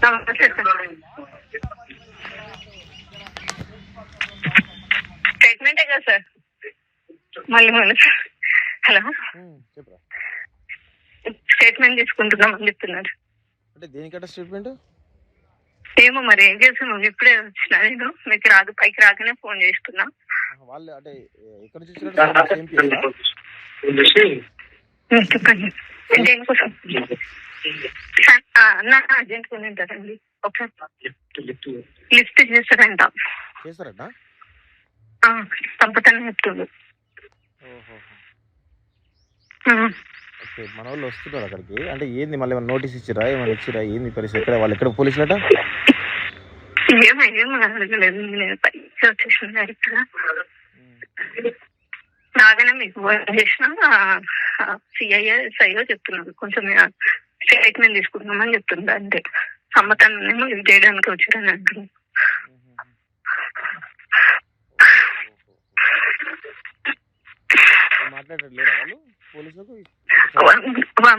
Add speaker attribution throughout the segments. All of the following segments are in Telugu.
Speaker 1: నమస్తే సార్. స్టేట్మెంటే కదా సార్. మళ్ళీ హలో, స్టేట్మెంట్ తీసుకుంటున్నామని చెప్తున్నారు.
Speaker 2: అంటే దేనికంటే స్టేట్మెంట్
Speaker 1: ఏమో మరి ఏం చేస్తున్నావు. ఇప్పుడే వచ్చిన నేను, మీకు రాదు, పైకి రాకనే ఫోన్ చేస్తున్నా.
Speaker 2: వాళ్ళు అంటే ఎక్కడ నుంచి
Speaker 1: చెప్పండి. దేనికోసం దేనికొని ఉంటారండి? ఒకసారి లిఫ్ట్ చేస్తారంట. పంపుతానే చెప్తుంది.
Speaker 2: మన వాళ్ళు వస్తున్నారు అక్కడికి. అంటే ఏంది మళ్ళీ ఏమైనా నోటీస్ ఇచ్చిరా, ఏమైనా ఇచ్చిరా, ఏంది పరిస్థితి? ఎక్కడ వాళ్ళు ఎక్కడ పోలీసులట?
Speaker 1: ఏమో అడగలేదు. నేను పైకి వచ్చేసిన ఇక్కడ నాగానే మీకు ఫోన్ చేసిన సిఐఓ చెప్తున్నాను, కొంచెం స్టేట్మెంట్ తీసుకుంటున్నామని చెప్తుంది. అంటే సమ్మతాన్నేమో ఇది చేయడానికి వచ్చారని అంటున్నాను.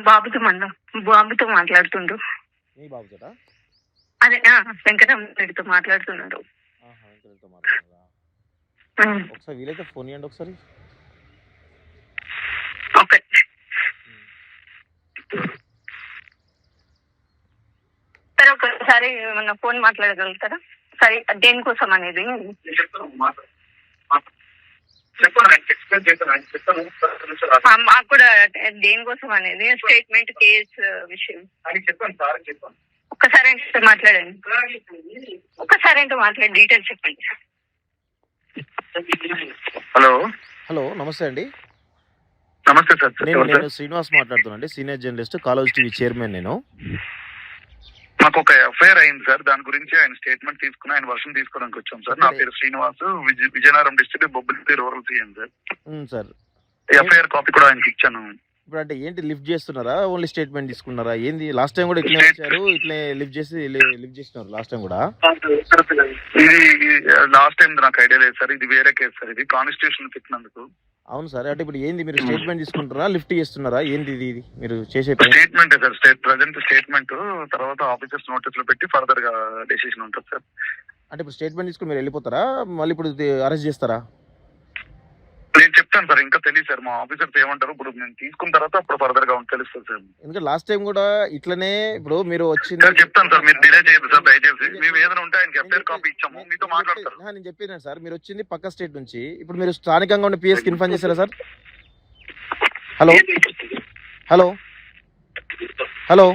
Speaker 1: బాబుతో మాట్లాడుతుండ్రు. అదే వెంకటరెడ్డితో మాట్లాడుతున్నారు.
Speaker 2: ఒకసారి వీలైతే ఫోన్ ఇవ్వండి ఒకసారి.
Speaker 1: ఓకే సరే, ఒకసారి ఏమన్నా ఫోన్ మాట్లాడగలుగుతారా? సరే, దేనికోసం అనేది మాకు కూడా దేనికోసం అనేది స్టేట్మెంట్ కేసు విషయం. ఒక్కసారి మాట్లాడండి, ఒక్కసారి మాట్లాడి డీటెయిల్స్ చెప్పండి.
Speaker 2: హలో నమస్తే అండి.
Speaker 3: నమస్తే సార్.
Speaker 2: నేను శ్రీనివాస్ మాట్లాడుతున్నాను, senior journalist, college TV chairman. నేను
Speaker 3: మాకు ఒక ఎఫ్ఐఆర్ అయింది సార్, దాని గురించి ఆయన స్టేట్మెంట్ తీసుకుని ఆయన వర్షం తీసుకోవడానికి వచ్చాం సార్. నా పేరు Srinivas, Vizianagaram district Bobbili rural CM sir. FIR copy కూడా ఆయనకి ఇచ్చాను.
Speaker 2: ఇప్పుడు అంటే ఏంటి, లిఫ్ట్ చేస్తున్నారా, ఓన్లీ స్టేట్మెంట్ తీసుకున్నారా, ఏంది? లాస్ట్ టైం కూడా ఇట్లా ఇచ్చారు, ఇట్లా లిఫ్ట్ చేసినారు లాస్ట్ టైం కూడా.
Speaker 3: ఇది లాస్ట్ టైం నాకు ఐడియా లేదు సార్, ఇది వేరే కేసు సార్, ఇది కాన్స్టిట్యూషన్ పెట్టినందుకు.
Speaker 2: అవును సార్. అంటే ఇప్పుడు ఏంది, మీరు స్టేట్మెంట్ తీసుకుంటారా, లిఫ్ట్ చేస్తున్నారా, ఏంది ఇది మీరు చేసే
Speaker 3: స్టేట్మెంట్ సార్? ప్రజెంట్ స్టేట్మెంట్, తర్వాత ఆఫీసర్స్ నోటీసులు పెట్టి ఫర్దర్ గా డెసిషన్ ఉంటుంది సార్.
Speaker 2: అంటే ఇప్పుడు స్టేట్మెంట్ తీసుకుని మీరు వెళ్ళిపోతారా, మళ్ళీ ఇప్పుడు అరెస్ట్ చేస్తారా?
Speaker 3: నేను చెప్తాను సార్, ఇంకా తెలియదు సార్, మా ఆఫీసర్స్ ఏమంటారు. ఇప్పుడు నేను తీసుకున్న తర్వాత అప్పుడు ఫర్దర్ గా తెలుస్తుంది సార్.
Speaker 2: ఎందుకంటే లాస్ట్ టైం కూడా ఇట్లనే, ఇప్పుడు మీరు వచ్చింది
Speaker 3: సార్. చెప్తాను సార్, మీరు డిలే చేయదు సార్ దయచేసి. మేము ఏదైనా ఉంటే ఆయనకి ఎఫ్ఐఆర్ కాపీ ఇచ్చాము, మీతో మాట్లాడతారు.
Speaker 2: నేను చెప్పాను సార్, మీరు వచ్చింది పక్క స్టేట్ నుంచి, ఇప్పుడు మీరు స్థానికంగా ఉన్న పిఎస్ కి ఇన్ఫార్మ్ చేశారా సార్? Hello hello hello